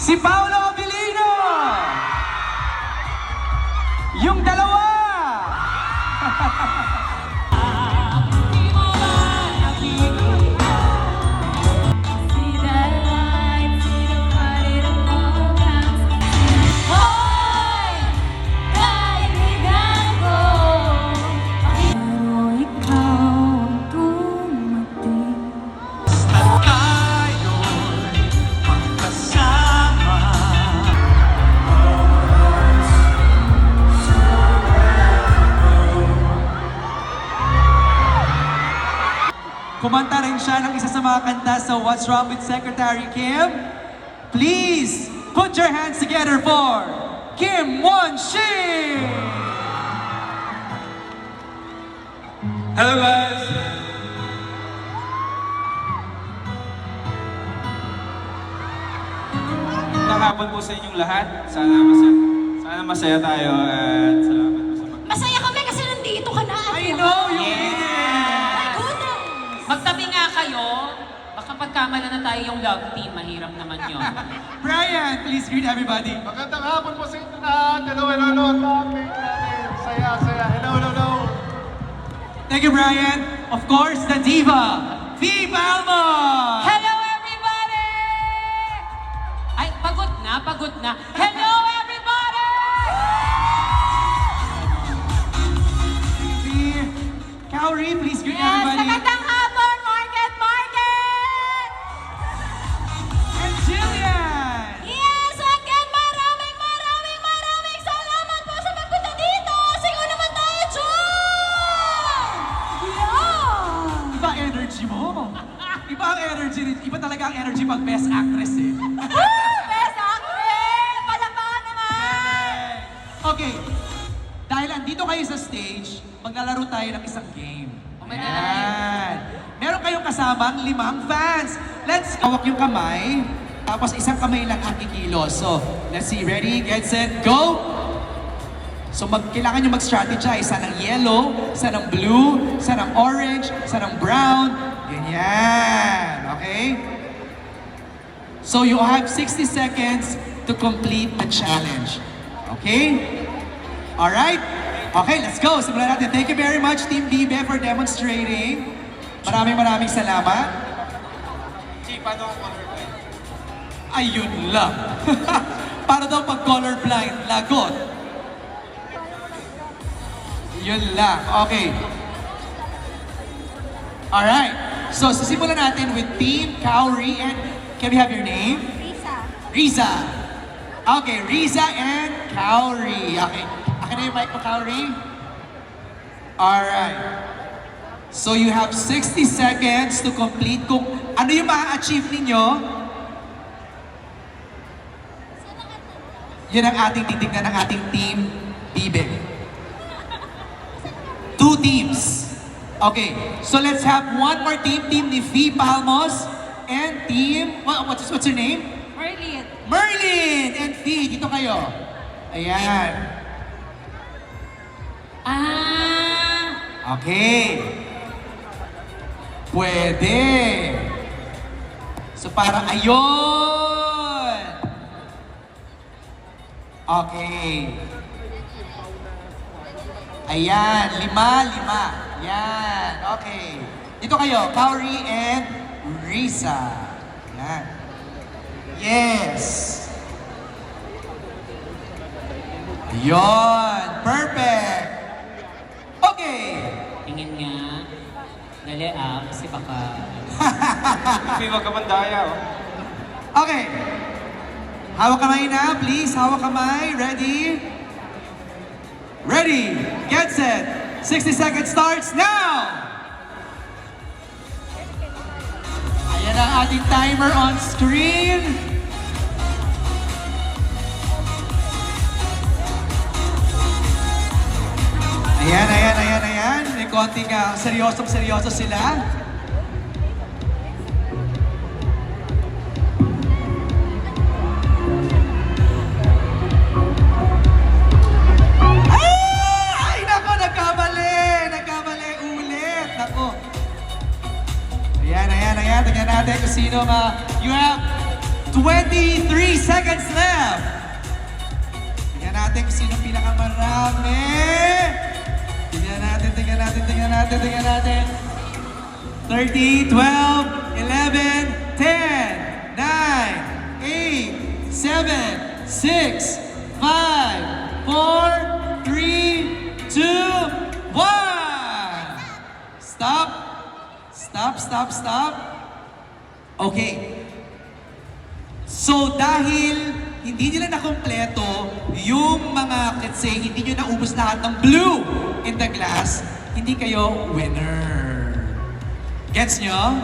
Si Paolo Abilino! Yung dalawa! Kumanta rin siya ng isa sa mga kanta sa What's Wrong with Secretary Kim. Please, put your hands together for Kim Won-shi! Hello guys! Nakapon po sa inyong lahat. Sana masaya tayo at salamat po sa Masaya kami kasi nandito ka na. I know, you Yeah. did it! My goodness! Magtabi nga kayo. Baka pagkamala na tayo yung love team, mahirap naman yun. Brian, please greet everybody. Magandang hapon po sa inyo lahat. Hello, hello, hello. Topic natin. Saya, saya. Hello, hello, hello. Thank you, Brian. Of course, the diva, V. Balmo! Hello everybody! Ay, pagod na, pagod na. Hello everybody! V. Kauri, please greet Yes, everybody. magandang hapon, Market! And Jillian! Yes, again, maraming salamat po sa pagpunta dito! Sigaw naman tayo, John! Yeah! Iba ang energy mo. Iba ang energy. Iba talaga ang energy pag best actress eh. Woo! Best actress! Palakpakan naman! Okay. Dahil andito kayo sa stage, maglalaro tayo ng isang game. Ayan. Meron kayong kasamang 5 fans. Let's hawak yung kamay. Tapos isang kamay lang ang kikilos. So, let's see. Ready, get, set, go! So, kailangan nyo mag-strategize. Isa ng yellow, isa ng blue, isa ng orange, isa ng brown. Ganyan. Okay? So, you have 60 seconds to complete the challenge. Okay? Alright? Okay, let's go. Simulan natin. Thank you very much, Team Bibe, for demonstrating. Maraming salamat. paano ako colorblind? Ayun lang. Para daw pag colorblind, lagot. Yun lang. Okay. Alright. So, sisimulan natin with Team Kauri and can we have your name? Risa. Riza. Okay, Riza and Kauri. Okay. Akin na yung mic mo, Kauri. Alright. So you have 60 seconds to complete kung ano yung ma-achieve ninyo. Yun ang ating titignan ng ating team, Bibe. 2 teams. Okay, so let's have one more team, team ni V. Palmos and team, what's your name? Marlene. Merlin and V, dito kayo. Ayan. Okay. Pwede. So para ayun. Okay. Ayan, 5. Yan, okay. Dito kayo, Kauri and Risa. Yan. Yes. Yon, perfect. Okay. Tingin nga. Dali kasi baka... Kasi wag ka mandaya, oh. Okay. Hawak kamay na, please. Hawak kamay. Ready? Ready. Get set. 60 seconds starts now! Ayan ang ating timer on screen. Ayan. May konting seryoso sila. Ay, nako, nagkamali ulit. Nako. Ayan. Tingnan natin kung sino you have 23 seconds left. Tingnan natin kung sino pinakamarami. Tingnan natin. 30, 12, 11, 10, 9, 8, 7, 6, 5, 4, 3, 2, 1. Stop. Okay. So dahil hindi nila nakompleto yung mga, let's say, hindi nyo naubos lahat ng blue in the glass, hindi kayo winner. Gets nyo?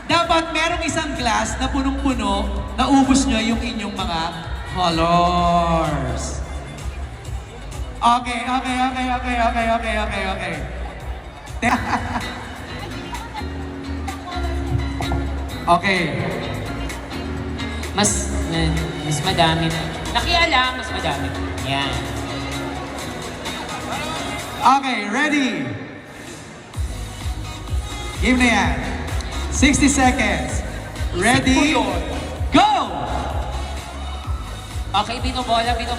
Dapat merong isang glass na punong-puno, naubos nyo yung inyong mga colors. Okay. Okay. Mas madami na. Nakialam, mas madami. Yan. Okay, ready? Game na yan. 60 seconds. Ready? Go! Okay, binobola. Ano?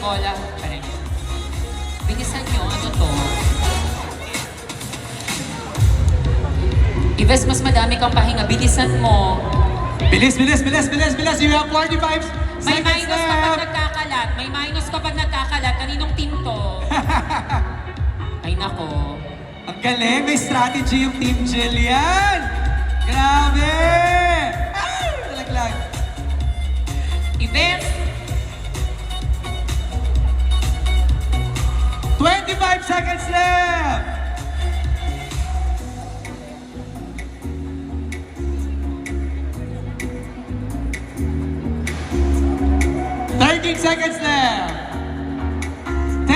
Bilisan nyo, ano to? Ives, mas madami kang pahinga. Bilisan mo. Bilis! You have 45 May seconds minus kapag left. nagkakalat. Kaninong team to? Ay, nako. Ang galing, may strategy yung Team Jillian. Grabe! Nalaglag. Ives, 25 seconds left. Seconds left. 10,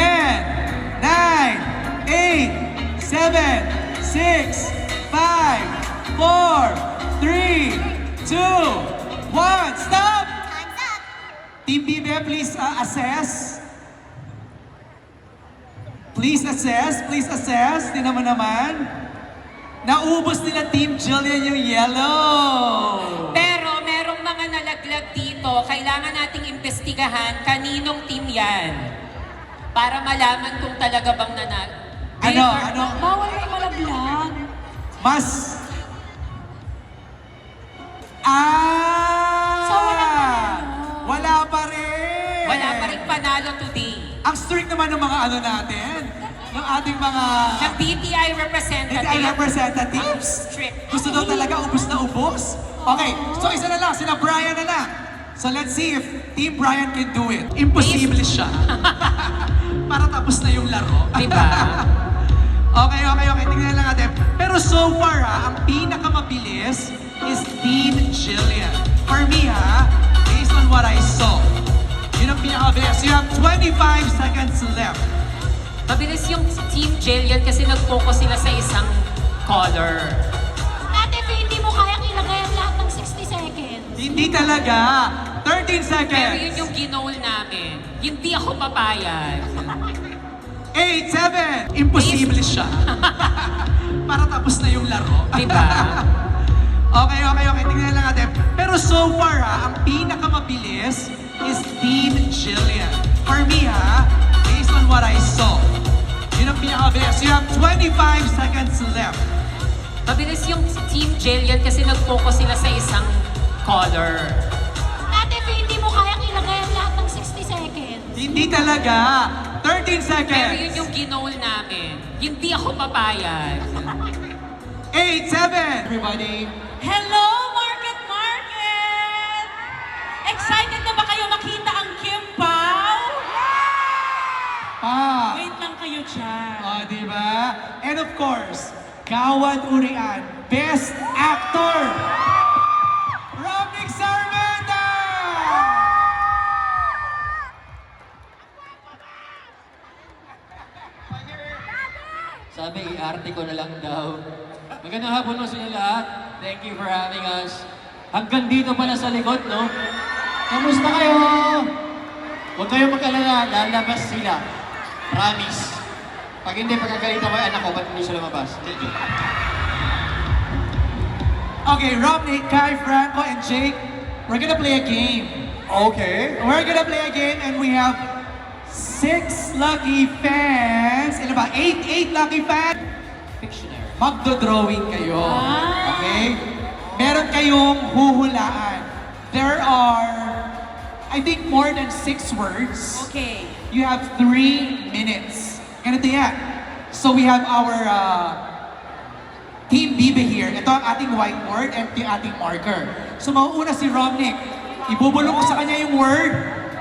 9, 8, 7, 6, 5, 4, 3, 2, 1. Stop! Time's up! Team Bibe, please assess. Please assess. Tingnan mo naman. Naubos nila Team Jillian yung yellow. pero merong mga nalaglag dito. Kailangan nating imbestigahan kaninong team yan. Para malaman kung talaga bang Ano? Bawal na malaglag. Mas... So, wala pa rin. Wala pa rin! Wala pa rin panalo today. Ang strict naman ng mga ano natin, ng ating mga Ng BTI representative. BTI representatives. Strict. Gusto daw talaga ubos na ubos. Okay, so isa na lang, sila Brian na lang. So let's see if Team Brian can do it. Imposible siya. Para tapos na yung laro. Diba? Okay. Tingnan lang natin. Pero so far ang pinakamabilis is Team Jillian. For me based on what I saw, yun ang pinakamabilis. You have 25 seconds left. Mabilis yung Team Jillian kasi nag-focus sila sa isang color. Ate, hindi mo kayang ilagay ang lahat ng 60 seconds. Hindi talaga. 13 seconds. Pero yun yung ginol namin. Hindi ako papayag. 8, 7. Imposible siya. Para tapos na yung laro. Diba? Okay. Tingnan lang natin. Pero so far ang pinakamabilis is Team Jillian. For me based on what I saw, yun ang pinakamabilis. You have 25 seconds left. Mabilis yung Team Jillian kasi nag-focus sila sa isang color. Ate, hindi mo kayang ilagay ang lahat ng 60 seconds. Hindi talaga. 13 seconds. Pero yun yung ginol namin. Hindi ako papayag. 8, 7. Everybody. Hello, Market! Excited na ba kayo makita ang Kim Pao? Wait lang kayo dyan. Oh, di ba? And of course, Gawad Urian, Best Actor! Romnick Sarmenta! Sabi, i-arte ko na lang daw. Magandang hapon mo sa inyo lahat. Thank you for having us. Hanggang dito pala sa likod, no? Kamusta kayo? Huwag kayong mag-alala, lalabas sila. Promise. Pag hindi pagkagalitan ko yung anak ko, ba't hindi siya lumabas? Okay, Romney, Kai, Franco, and Jake, we're gonna play a game. Okay. We're gonna play a game and we have 6 lucky fans. Ano ba? 8 lucky fans. Fictionary. Magdo-drawing kayo. Okay? Meron kayong huhulaan. There are, I think, more than 6 words. Okay. You have 3 minutes. Ganito yan. So we have our Team Bibe here. Ito ang ating whiteboard and yung ating marker. So mauuna si Romnick. Ibubulong ko sa kanya yung word.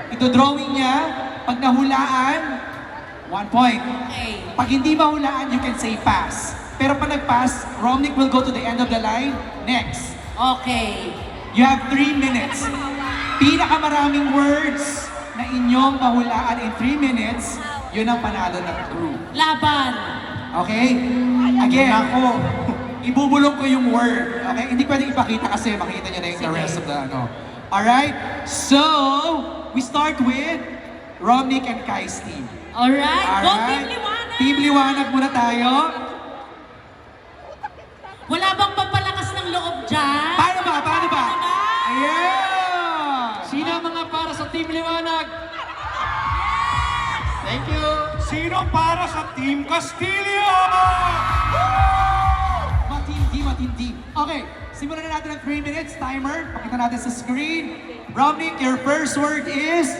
Ito drawing niya. Pag nahulaan, 1 point. Okay. Pag hindi mahulaan, you can say pass. Pero pag nag-pass, Romnick will go to the end of the line. Next. Okay. You have 3 minutes. Pinakamaraming words na inyong mahulaan in 3 minutes, yun ang panalo ng group. Laban. Okay? Again, ako, ibubulong ko yung word. Okay? Hindi pwedeng ipakita kasi makita niyo na yung the rest of the ano. Alright? So, we start with Romnick and Kai's team. Alright. Go Team Alright? Liwanag. Team Liwanag muna tayo. Wala bang papalakas ng loob dyan? Paano ba? Paano ba? Yeah! Sino ang mga para sa Team Liwanag? Thank you. Sino para sa Team Castillo? Matindi, matindi. Okay, simulan na natin ang 3 minutes timer. Pakita natin sa screen. Romnick, your first word is...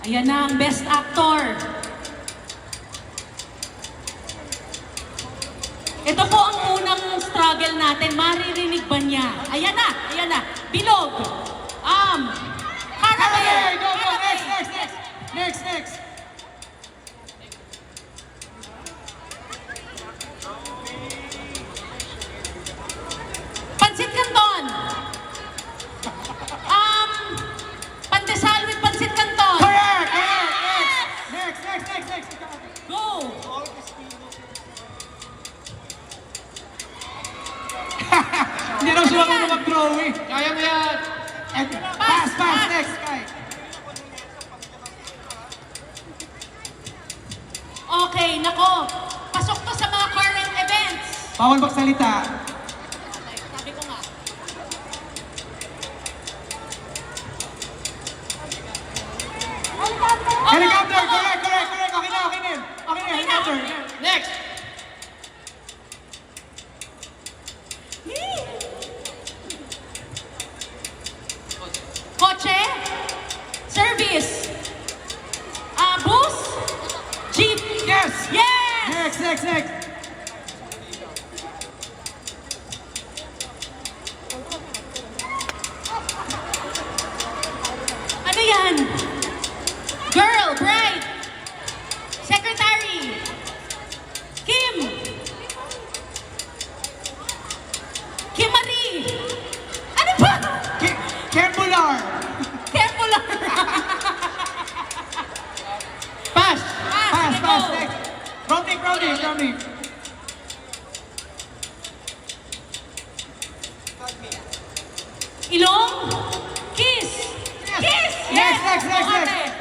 Ayan na ang best actor. Ito po ang unang struggle natin. Maririnig ba niya? Ayan na, ayan na. Bilog. Carabay! Go, go! Carabay. Next! Pansit Canton. Pandesal with Pansit Canton. Correct! Next! Go. Hindi daw sila muna mag-drawing. Kaya mo yan. Pass! Next, Kai. Okay, nako. Pasok to sa mga current events. Bawal magsalita. Sabi ko nga. Helicopter! Correct! Okay na, helicopter. Next. Kotse. Service. Bus. Jeep. Yes! Yes! Next! Ano yan? Girl, bride. Secretary. Kim. Kim Marie. Ano ba? Kembular! Kembular. Pass. Pass! Sige, go. Next! Romnick! Ilong. Kiss. Kiss. Yes. Next. Makate.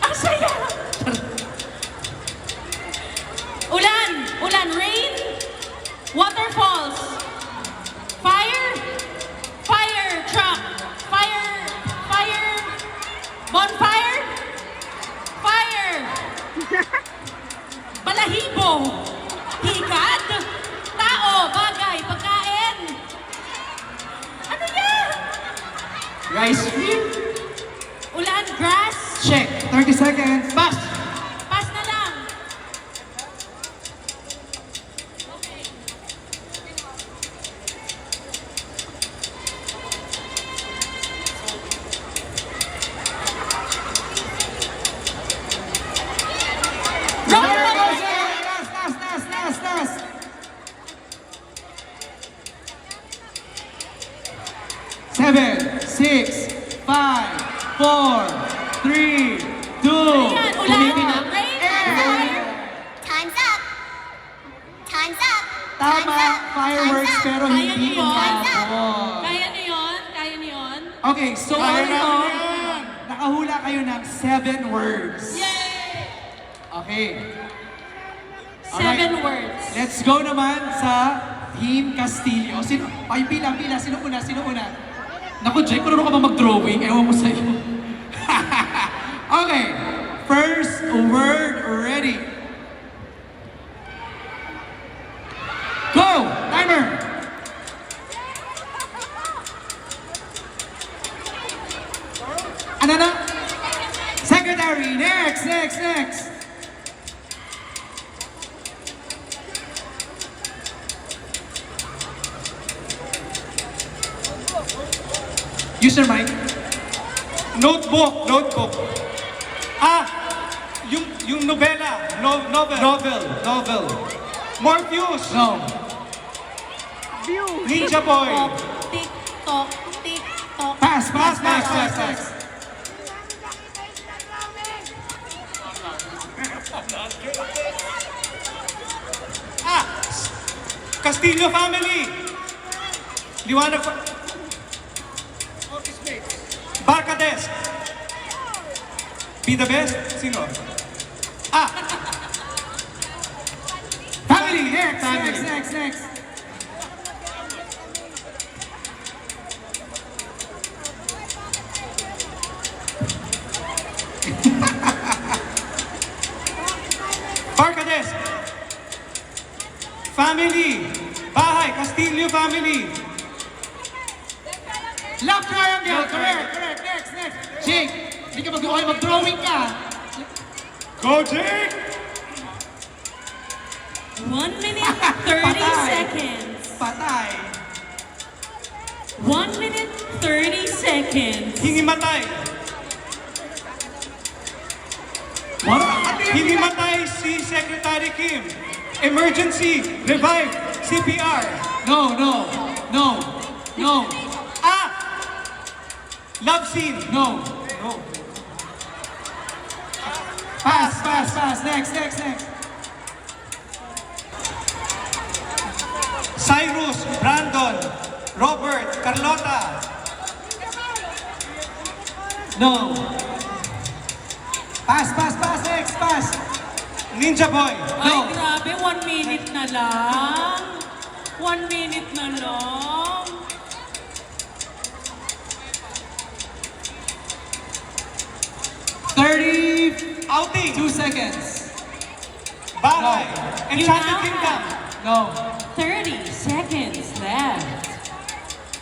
Ang saya. Ulan. Rain. Waterfalls. Fire. Truck. Fire. Bonfire. Fire. Balahibo. Higad. Tao. Bagay. Pagkain. Ano yan? Rice cream. Ulan. Grass. Check! 30 seconds. Pass. Pass na lang. Last! 7, 6, 5, 4, 3, 2, Ayan, ulan. Tumigil na. Rain. Fire. Time's up. Time's up. Tama, fireworks pero Kaya hindi niyo yun? umabot. Kaya niyo yun? Okay, so all in all, nakahula kayo ng 7 words. Yay! Okay. 7 words. Let's go naman sa Team Castillo. Sino? Ay, pila. Sino una? Naku, Jake, kung ano ka ba mag-drawing? Ewan mo sa'yo. Okay. First word ready. Go! Timer! Ano na? Secretary! Next! Use your mic. Notebook. Yung nobela. Novel. Morpheus. No. Ninja Boy. TikTok. Pass. Castillo Family. Liwanag pa. Barcades. Be the best? Sino? Family. Next. Barcades. Family. Bahay. Castillo Family. Love triangle. Correct. Next. Jake, hindi ka mag-drawing ka. Go Jake! 1 minute 30 Patay. seconds. Patay. 1 minute 30 seconds. Hinimatay. Hinimatay si Secretary Kim. Emergency. Revive. CPR. No. Love scene. No. Pass. Next. Cyrus. Brandon. Robert. Carlota. No. Pass. Next. Pass. Ninja Boy. Ay, No. grabe. 1 minute na lang. 1 minute na lang. Outing. 2 seconds. Bahay. You Enchanted now Kingdom. have No. 30 seconds left.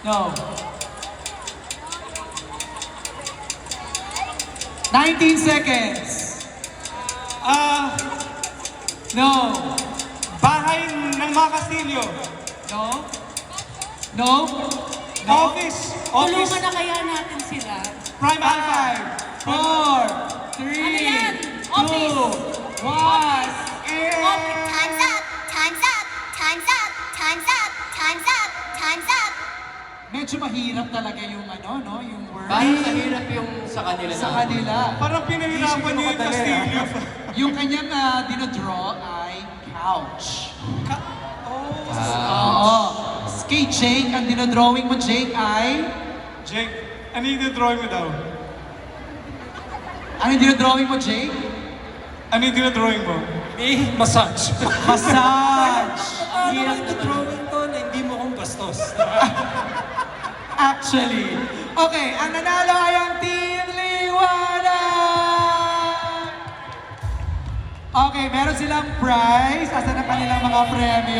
No. 19 seconds. No. Bahay ng mga Castillo. No. Office. Tulungan na kaya natin sila. Prime Alpha. 5, 4, 3, Ano yan? 2, Office. 1. Time's up. Medyo mahirap talaga yung yung word. Parang mahirap yung sa kanila Sa na. kanila. Parang pinahirapan niyo yung Castillo. Yung kanyang dinodraw ay couch. Oo. Kay Jake, ang dinodrawing mo, Jake, ay... Jake, ano yung drawing mo daw? Ano yung dinodrawing mo, Jake? Ano yung dinodrawing mo? Massage. Hirap na drawing to na hindi mo kong bastos. Actually. Okay, ang nanalo ay ang Team Liwanag! Okay, meron silang prize. Asan ang kanilang mga premyo?